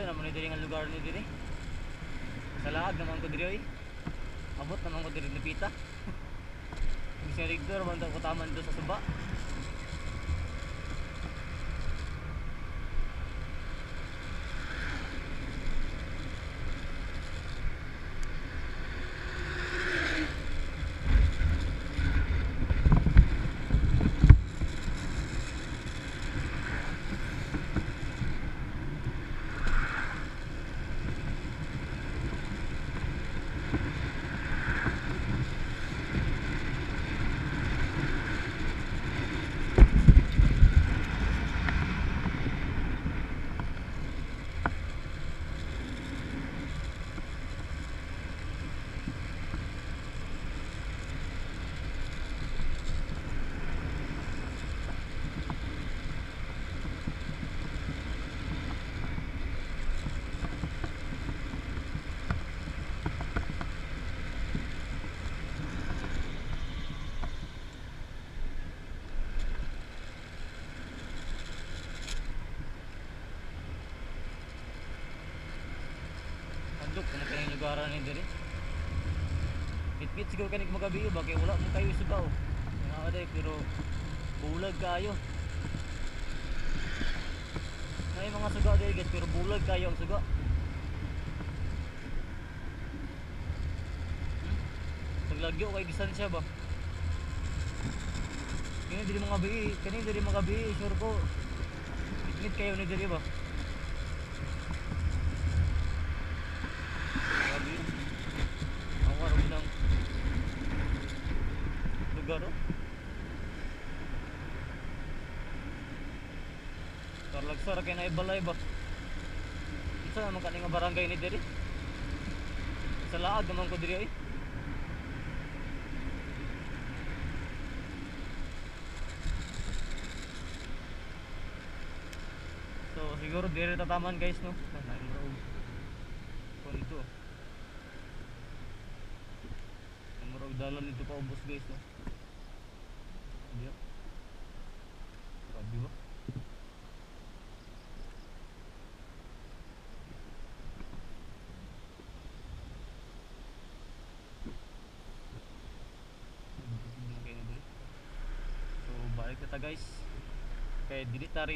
Layo naman ni diri nga lugar ni diri. Sa laag naman ko diri oy. Abot naman ko diri ni Pita. Bisag rigor man ko taman do sa Suba. Andok na kayong lugaran ni diri. Bit-bit siguro kanig magabi ba kay wala mo kayo sugaw. Nga day pero bulag kayo. May mga suga diri guys pero bulag kayo ang suga. Paglagyo kay distansya ba? Kini diri mga gabi, kani diri mga gabi, sure ko. Bit-bit kayo ni diri ba? Lugar oh. Tarlagsar kay na ibalay ba? Isa naman kani nga barangay ni diri. Sa laag naman ko diri ay. So siguro diri tataman guys no. Konto. Murag dalan dito pa ubos guys no. Dia. Grabe ba? So balik kita guys. Kay dili tari